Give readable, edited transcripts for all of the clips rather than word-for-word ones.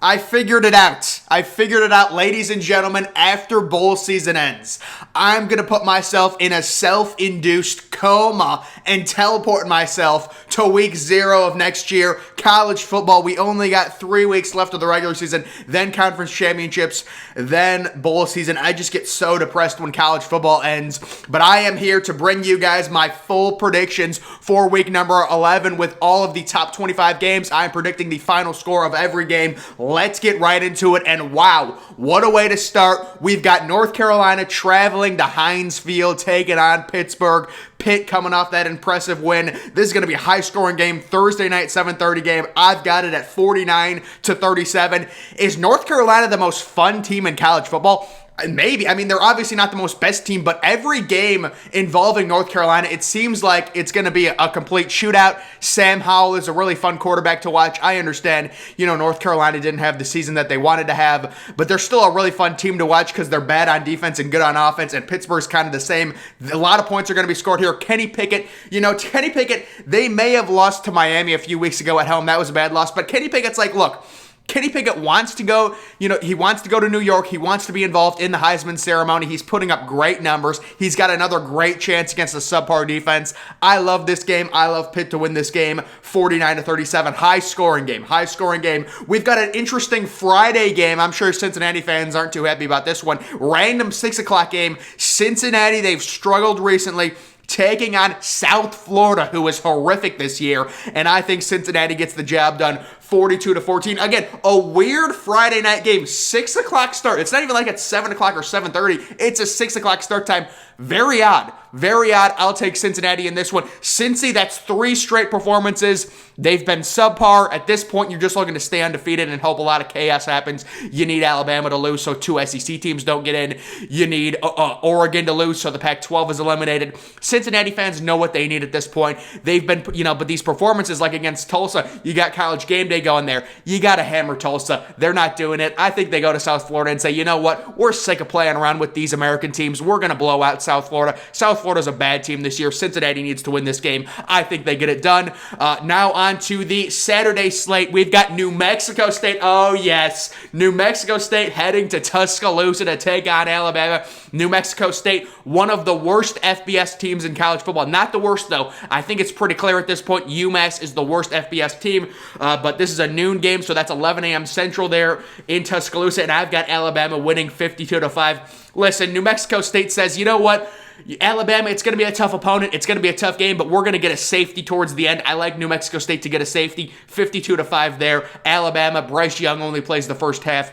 I figured it out. I figured it out, ladies and gentlemen, after bowl season ends. I'm going to put myself in a self-induced coma and teleport myself to week 0 of next year. College football, we only got 3 weeks left of the regular season, then conference championships, then bowl season. I just get so depressed when college football ends. But I am here to bring you guys my full predictions for week number 11 with all of the top 25 games. I'm predicting the final score of every game. Let's get right into it. And wow, what a way to start. We've got North Carolina traveling to Heinz Field, taking on Pittsburgh. Pitt coming off that impressive win. This is going to be a high-scoring game, Thursday night, 7:30 game. I've got it at 49-37. Is North Carolina the most fun team in college football? Maybe. I mean, they're obviously not the most best team, but every game involving North Carolina, it seems like it's going to be a complete shootout. Sam Howell is a really fun quarterback to watch. I understand, North Carolina didn't have the season that they wanted to have, but they're still a really fun team to watch because they're bad on defense and good on offense, and Pittsburgh's kind of the same. A lot of points are going to be scored here. Kenny Pickett, they may have lost to Miami a few weeks ago at home. That was a bad loss, but Kenny Pickett's like, look, Kenny Pickett wants to go, he wants to go to New York. He wants to be involved in the Heisman ceremony. He's putting up great numbers. He's got another great chance against a subpar defense. I love this game. I love Pitt to win this game, 49-37. High-scoring game. We've got an interesting Friday game. I'm sure Cincinnati fans aren't too happy about this one. Random 6 o'clock game. Cincinnati, they've struggled recently, taking on South Florida, who is horrific this year, and I think Cincinnati gets the job done 42-14. Again, a weird Friday night game, 6 o'clock start. It's not even like it's 7 o'clock or 7:30. It's a 6 o'clock start time. Very odd. I'll take Cincinnati in this one. Cincy, that's 3 straight performances. They've been subpar. At this point, you're just looking to stay undefeated and hope a lot of chaos happens. You need Alabama to lose so 2 SEC teams don't get in. You need Oregon to lose so the Pac-12 is eliminated. Cincinnati fans know what they need at this point. They've been, but these performances like against Tulsa, you got College Game Day going there. You got to hammer Tulsa. They're not doing it. I think they go to South Florida and say, you know what? We're sick of playing around with these American teams. We're going to blow out South Florida. South Florida's a bad team this year. Cincinnati needs to win this game. I think they get it done. Now on to the Saturday slate. We've got New Mexico State. Oh, yes. New Mexico State heading to Tuscaloosa to take on Alabama. New Mexico State, one of the worst FBS teams in college football. Not the worst, though. I think it's pretty clear at this point. UMass is the worst FBS team, but this is a noon game, so that's 11 a.m. Central there in Tuscaloosa, and I've got Alabama winning 52-5. Listen, New Mexico State says, you know what? Alabama, it's going to be a tough opponent. It's going to be a tough game, but we're going to get a safety towards the end. I like New Mexico State to get a safety. 52-5 there. Alabama, Bryce Young only plays the first half.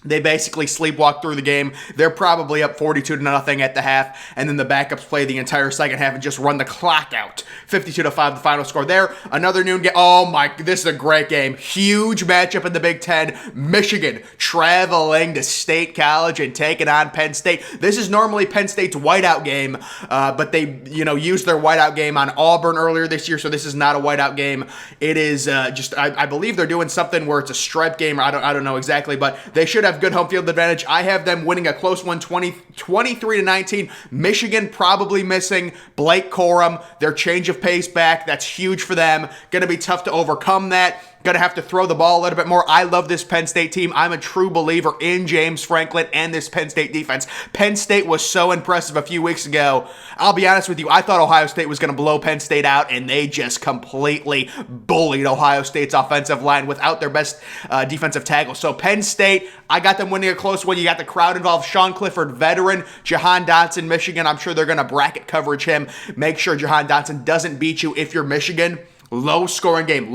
They basically sleepwalk through the game. They're probably up 42-0 at the half, and then the backups play the entire second half and just run the clock out. 52-5, the final score there. Another noon game. Oh my, this is a great game. Huge matchup in the Big Ten. Michigan traveling to State College and taking on Penn State. This is normally Penn State's whiteout game, but they, used their whiteout game on Auburn earlier this year, so this is not a whiteout game. It is I believe they're doing something where it's a stripe game, or I don't know exactly, but they should have good home field advantage. I have them winning a close one, 23-19. Michigan probably missing Blake Corum, their change of pace back. That's huge for them. Going to be tough to overcome that. Going to have to throw the ball a little bit more. I love this Penn State team. I'm a true believer in James Franklin and this Penn State defense. Penn State was so impressive a few weeks ago. I'll be honest with you, I thought Ohio State was going to blow Penn State out, and they just completely bullied Ohio State's offensive line without their best defensive tackle. So Penn State, I got them winning a close one. You got the crowd involved. Sean Clifford, veteran. Jahan Dotson, Michigan. I'm sure they're going to bracket coverage him. Make sure Jahan Dotson doesn't beat you if you're Michigan. Low scoring game,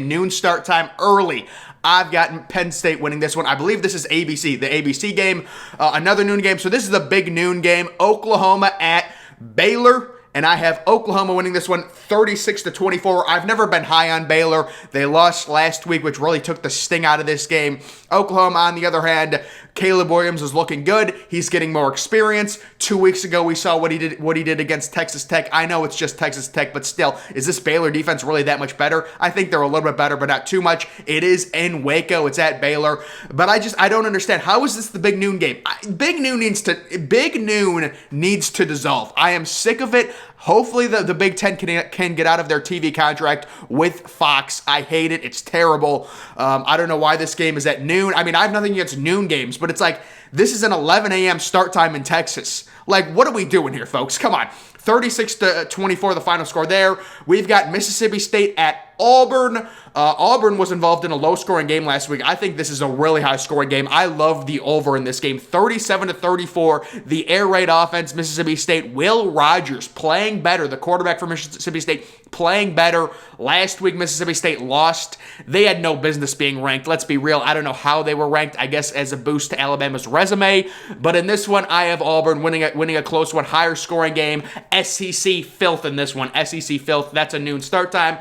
noon start time, early. I've got Penn State winning this one. I believe this is ABC, the ABC game. Another noon game. So this is a big noon game. Oklahoma at Baylor. And I have Oklahoma winning this one 36-24. I've never been high on Baylor. They lost last week, which really took the sting out of this game. Oklahoma, on the other hand, Caleb Williams is looking good. He's getting more experience. 2 weeks ago, we saw what he did against Texas Tech. I know it's just Texas Tech, but still, is this Baylor defense really that much better? I think they're a little bit better, but not too much. It is in Waco. It's at Baylor. But I don't understand. How is this the big noon game? Big noon needs to dissolve. I am sick of it. Hopefully the Big Ten can get out of their TV contract with Fox. I hate it. It's terrible. I don't know why this game is at noon. I mean, I have nothing against noon games, but it's like, this is an 11 a.m. start time in Texas. Like, what are we doing here, folks? Come on. 36-24, the final score there. We've got Mississippi State at Auburn. Auburn was involved in a low-scoring game last week. I think this is a really high-scoring game. I love the over in this game. 37-34, the air raid offense, Mississippi State. Will Rogers playing better. The quarterback for Mississippi State playing better. Last week, Mississippi State lost. They had no business being ranked. Let's be real. I don't know how they were ranked. I guess as a boost to Alabama's resume. But in this one, I have Auburn winning a close one. Higher scoring game. SEC filth in this one. SEC filth. That's a noon start time.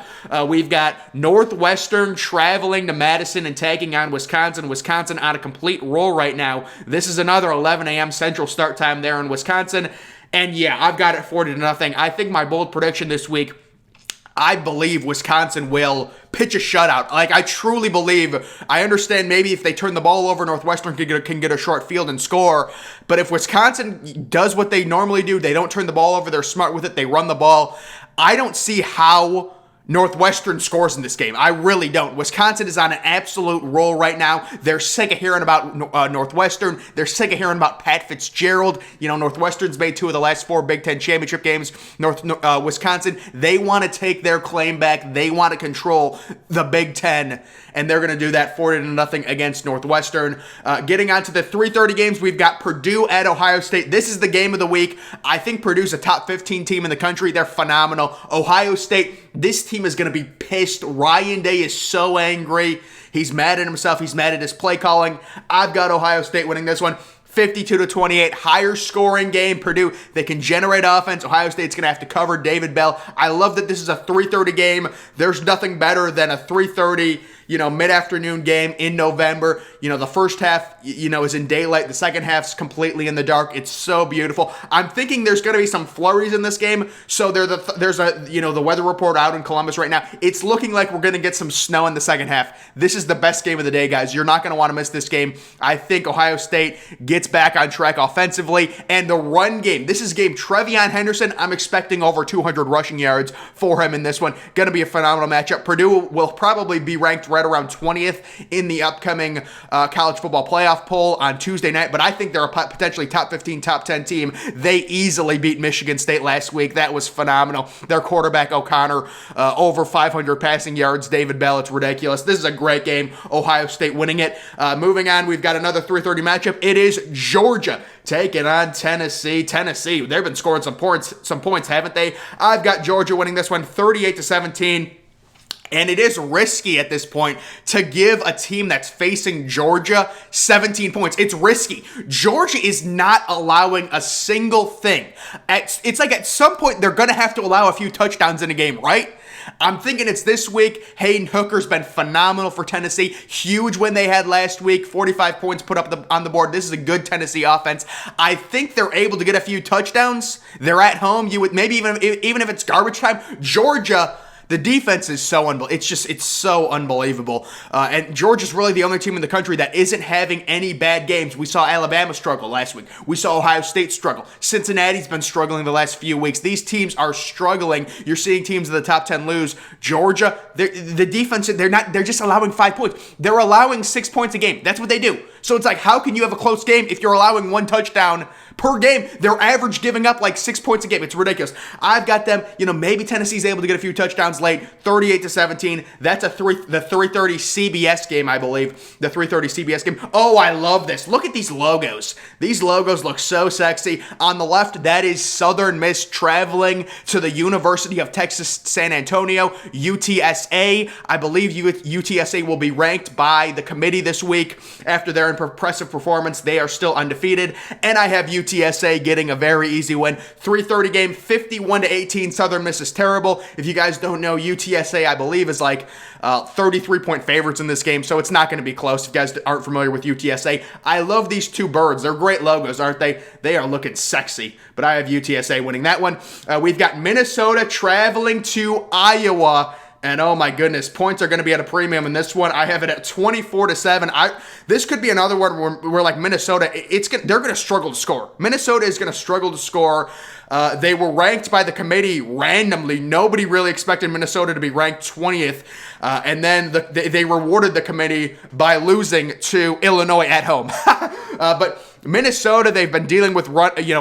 We've got Northwestern traveling to Madison and taking on Wisconsin. Wisconsin on a complete roll right now. This is another 11 a.m. Central start time there in Wisconsin. And yeah, I've got it 40-0. I think my bold prediction this week, I believe Wisconsin will pitch a shutout. Like, I truly believe. I understand maybe if they turn the ball over, Northwestern can get a short field and score. But if Wisconsin does what they normally do, they don't turn the ball over, they're smart with it, they run the ball, I don't see how Northwestern scores in this game. I really don't. Wisconsin is on an absolute roll right now. They're sick of hearing about Northwestern. They're sick of hearing about Pat Fitzgerald. You know, Northwestern's made 2 of the last 4 Big Ten championship games. Wisconsin, they want to take their claim back. They want to control the Big Ten, and they're going to do that 40-0 against Northwestern. Getting on to the 3:30 games, we've got Purdue at Ohio State. This is the game of the week. I think Purdue's a top 15 team in the country. They're phenomenal. Ohio State, this team is going to be pissed. Ryan Day is so angry. He's mad at himself. He's mad at his play calling. I've got Ohio State winning this one. 52-28, higher scoring game. Purdue, they can generate offense. Ohio State's going to have to cover David Bell. I love that this is a 3:30 game. There's nothing better than a 3:30, mid-afternoon game in November. The first half, is in daylight. The second half's completely in the dark. It's so beautiful. I'm thinking there's going to be some flurries in this game. So there's the weather report out in Columbus right now. It's looking like we're going to get some snow in the second half. This is the best game of the day, guys. You're not going to want to miss this game. I think Ohio State gets back on track offensively. And the run game, this is game TreVeyon Henderson. I'm expecting over 200 rushing yards for him in this one. Going to be a phenomenal matchup. Purdue will probably be ranked right around 20th in the upcoming college football playoff poll on Tuesday night, but I think they're a potentially top 15, top 10 team. They easily beat Michigan State last week. That was phenomenal. Their quarterback, O'Connor, over 500 passing yards. David Bell, it's ridiculous. This is a great game. Ohio State winning it. Moving on, we've got another 3:30 matchup. It is Georgia taking on Tennessee. Tennessee, they've been scoring some points, haven't they? I've got Georgia winning this one 38-17. And it is risky at this point to give a team that's facing Georgia 17 points. It's risky. Georgia is not allowing a single thing. It's like at some point they're going to have to allow a few touchdowns in a game, right? I'm thinking it's this week. Hayden Hooker's been phenomenal for Tennessee. Huge win they had last week. 45 points put up on the board. This is a good Tennessee offense. I think they're able to get a few touchdowns. They're at home. You would maybe even if it's garbage time. Georgia, the defense is so it's so unbelievable. And Georgia's really the only team in the country that isn't having any bad games. We saw Alabama struggle last week. We saw Ohio State struggle. Cincinnati's been struggling the last few weeks. These teams are struggling. You're seeing teams in the top 10 lose. Georgia, the defense, they're just allowing 5 points. They're allowing 6 points a game. That's what they do. So it's like, how can you have a close game if you're allowing 1 touchdown per game? They're average giving up like 6 points a game. It's ridiculous. I've got them, maybe Tennessee's able to get a few touchdowns late. 38-17. That's the 3:30 CBS game, I believe. The 3:30 CBS game. Oh, I love this. Look at these logos. These logos look so sexy. On the left, that is Southern Miss traveling to the University of Texas San Antonio, UTSA. I believe UTSA will be ranked by the committee this week after their impressive performance. They are still undefeated, and I have UTSA getting a very easy win. 3:30 game, 51-18. Southern Miss is terrible. If you guys don't know, UTSA, I believe, is like 33-point favorites in this game, so it's not going to be close if you guys aren't familiar with UTSA. I love these two birds. They're great logos, aren't they? They are looking sexy, but I have UTSA winning that one. We've got Minnesota traveling to Iowa. And oh my goodness, points are going to be at a premium in this one. I have it at 24-7. This could be another one where like Minnesota, they're going to struggle to score. Minnesota is going to struggle to score. They were ranked by the committee randomly. Nobody really expected Minnesota to be ranked 20th. And then they rewarded the committee by losing to Illinois at home. But Minnesota, they've been dealing with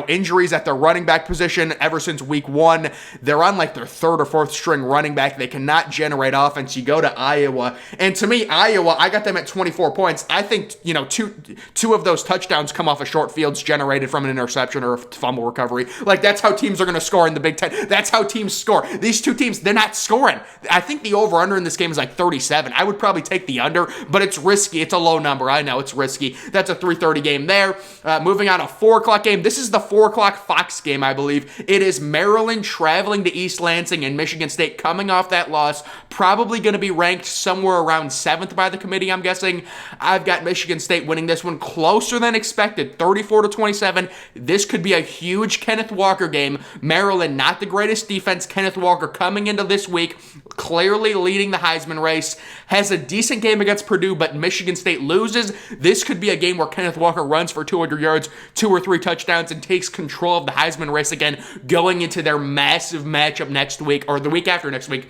injuries at their running back position ever since week 1. They're on like their third or fourth string running back. They cannot generate offense. You go to Iowa, and to me, Iowa, I got them at 24 points. I think two of those touchdowns come off of short fields generated from an interception or a fumble recovery. Like that's how teams are going to score in the Big Ten. That's how teams score. These two teams, they're not scoring. I think the over/under in this game is like 37. I would probably take the under, but it's risky. It's a low number. I know it's risky. That's a 3:30 game there. Moving on, a 4 o'clock game. This is the 4 o'clock Fox game, I believe. It is Maryland traveling to East Lansing and Michigan State coming off that loss. Probably going to be ranked somewhere around 7th by the committee, I'm guessing. I've got Michigan State winning this one closer than expected, 34-27. This could be a huge Kenneth Walker game. Maryland, not the greatest defense. Kenneth Walker coming into this week, clearly leading the Heisman race. Has a decent game against Purdue, but Michigan State loses. This could be a game where Kenneth Walker runs for 200 yards, 2 or 3 touchdowns, and takes control of the Heisman race again, going into their massive matchup next week, or the week after next week,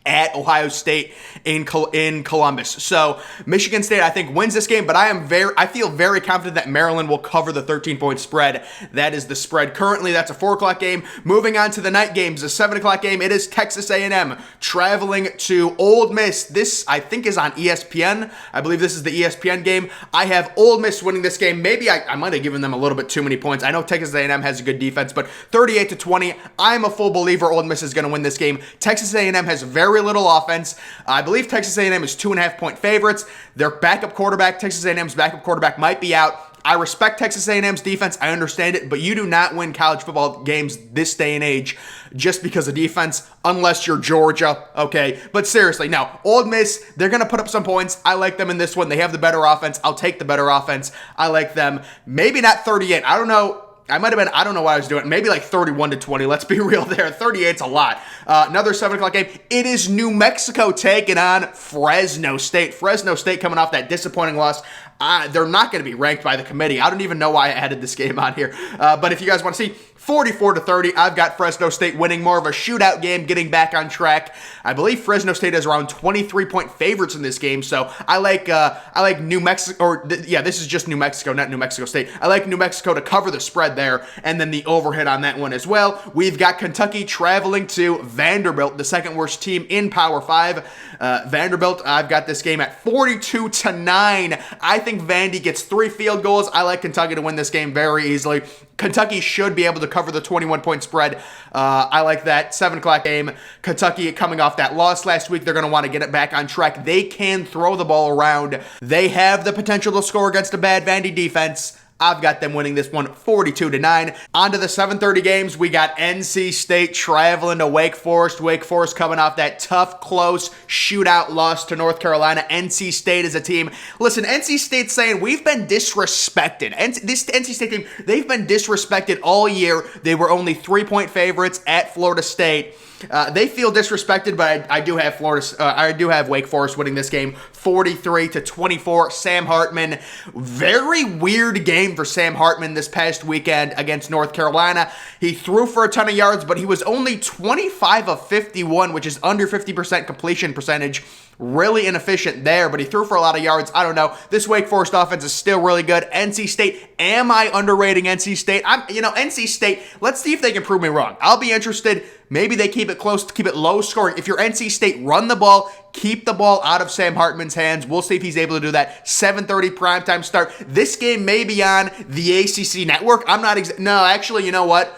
at Ohio State in Columbus. So Michigan State, I think, wins this game, but I feel very confident that Maryland will cover the 13-point spread. That is the spread currently. That's a 4 o'clock game. Moving on to the night games, a 7 o'clock game. It is Texas A&M traveling to Ole Miss. This, I think, is on ESPN. I believe this is the ESPN game. I have Ole Miss winning this game. Maybe I might have given them a little bit too many points. I know Texas A&M has a good defense, but 38-20, I'm a full believer Ole Miss is going to win this game. Texas A&M has very little offense. I believe Texas A&M is 2.5-point favorites. Their backup quarterback, Texas A&M's backup quarterback, might be out. I respect Texas A&M's defense. I understand it, but you do not win college football games this day and age just because of defense, unless you're Georgia, okay? But seriously, no. Ole Miss, they're going to put up some points. I like them in this one. They have the better offense. I'll take the better offense. I like them. Maybe not 38. I don't know. I might have been, I don't know what I was doing, maybe like 31-20. Let's be real there. 38's a lot. Another 7 o'clock game. It is New Mexico taking on Fresno State. Fresno State coming off that disappointing loss. They're not going to be ranked by the committee. I don't even know why I added this game on here. But if you guys want to see, 44-30, I've got Fresno State winning, more of a shootout game, getting back on track. I believe Fresno State is around 23-point favorites in this game, so I like New Mexico, this is just New Mexico, not New Mexico State. I like New Mexico to cover the spread there, and then the overhead on that one as well. We've got Kentucky traveling to Vanderbilt, the second worst team in Power 5. Vanderbilt, I've got this game at 42-9. I think Vandy gets 3 field goals. I like Kentucky to win this game very easily. Kentucky should be able to cover the 21-point spread. I like that 7 o'clock game. Kentucky coming off that loss last week. They're going to want to get it back on track. They can throw the ball around. They have the potential to score against a bad Vandy defense. I've got them winning this one 42-9. On to the 7:30 games. We got NC State traveling to Wake Forest. Wake Forest coming off that tough, close shootout loss to North Carolina. NC State is a team. Listen, NC State's saying we've been disrespected. This NC State team, they've been disrespected all year. They were only 3-point favorites at Florida State. They feel disrespected, but I do have Wake Forest winning this game 43-24. Sam Hartman, very weird game for Sam Hartman this past weekend against North Carolina. He threw for a ton of yards, but he was only 25 of 51, which is under 50% completion percentage. Really inefficient there, but he threw for a lot of yards. I don't know. This Wake Forest offense is still really good. NC State, am I underrating NC State? NC State, let's see if they can prove me wrong. I'll be interested. Maybe they keep it close, keep it low scoring. If you're NC State, run the ball, keep the ball out of Sam Hartman's hands. We'll see if he's able to do that. 7:30 primetime start. This game may be on the ACC network. I'm not no, actually, you know what?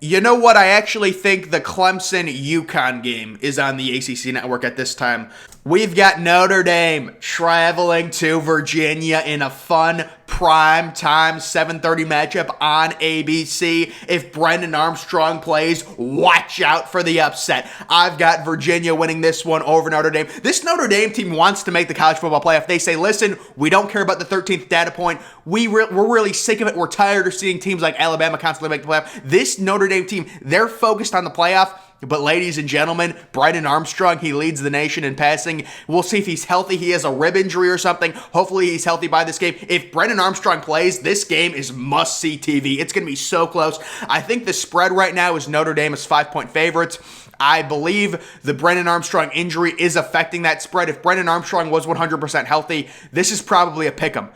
I actually think the Clemson-UConn game is on the ACC network at this time. We've got Notre Dame traveling to Virginia in a fun prime time 7:30 matchup on ABC. If Brendan Armstrong plays, watch out for the upset. I've got Virginia winning this one over Notre Dame. This Notre Dame team wants to make the college football playoff. They say, listen, we don't care about the 13th data point. We're really sick of it. We're tired of seeing teams like Alabama constantly make the playoff. This Notre Dame team, they're focused on the playoff. But ladies and gentlemen, Brennan Armstrong, he leads the nation in passing. We'll see if he's healthy. He has a rib injury or something. Hopefully he's healthy by this game. If Brennan Armstrong plays, this game is must-see TV. It's going to be so close. I think the spread right now is Notre Dame as 5-point favorites. I believe the Brennan Armstrong injury is affecting that spread. If Brennan Armstrong was 100% healthy, this is probably a pick'em.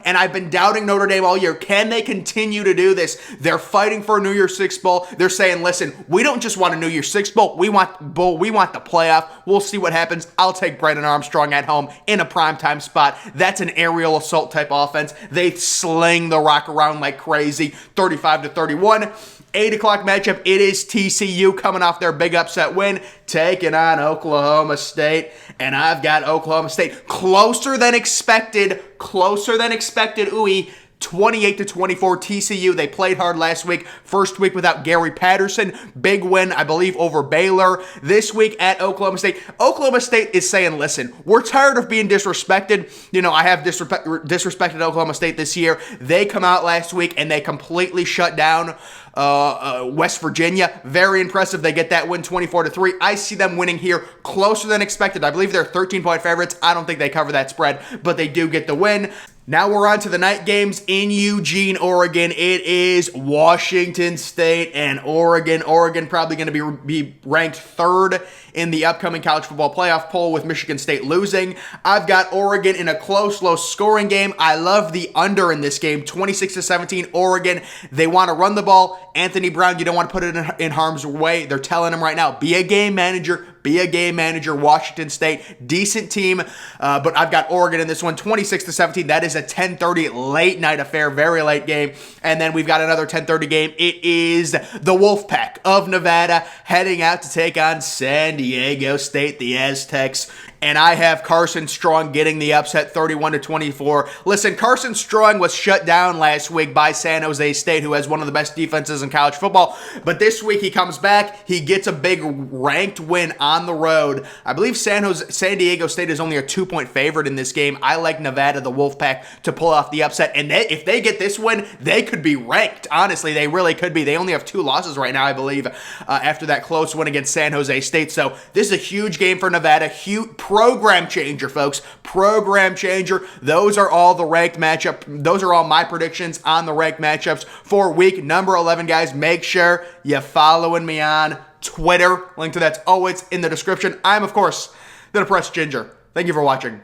And I've been doubting Notre Dame all year. Can they continue to do this? They're fighting for a New Year's Six bowl. They're saying, listen, we don't just want a New Year's Six bowl. We want the playoff. We'll see what happens. I'll take Brennan Armstrong at home in a primetime spot. That's an aerial assault type offense. They sling the rock around like crazy. 35-31. 8 o'clock matchup, it is TCU coming off their big upset win, taking on Oklahoma State. And I've got Oklahoma State closer than expected. Ooh, 28-24 TCU. They played hard last week. First week without Gary Patterson. Big win, I believe, over Baylor. This week at Oklahoma State. Oklahoma State is saying, listen, we're tired of being disrespected. You know, I have disrespected Oklahoma State this year. They come out last week and they completely shut down West Virginia. Very impressive. They get that win 24-3. I see them winning here closer than expected. I believe they're 13-point favorites. I don't think they cover that spread, but they do get the win. Now we're on to the night games in Eugene, Oregon. It is Washington State and Oregon. Oregon probably going to be ranked third in the upcoming college football playoff poll with Michigan State losing. I've got Oregon in a close, low-scoring game. I love the under in this game, 26-17 Oregon. They want to run the ball. Anthony Brown, you don't want to put it in harm's way. They're telling him right now, be a game manager. Washington State, decent team, but I've got Oregon in this one, 26-17. That is a 10:30 late night affair, very late game. And then we've got another 10:30 game. It is the Wolfpack of Nevada heading out to take on San Diego State, the Aztecs. And I have Carson Strong getting the upset, 31-24. Listen, Carson Strong was shut down last week by San Jose State, who has one of the best defenses in college football. But this week he comes back. He gets a big ranked win on the road. I believe San Diego State is only a 2-point favorite in this game. I like Nevada, the Wolfpack, to pull off the upset. And if they get this win, they could be ranked. Honestly, they really could be. They only have 2 losses right now, I believe, after that close win against San Jose State. So this is a huge game for Nevada. Huge program changer, folks. Program changer. Those are all the ranked matchup. Those are all my predictions on the ranked matchups for week number 11, guys. Make sure you're following me on Twitter. Link to that's always in the description. I'm, of course, the Depressed Ginger. Thank you for watching.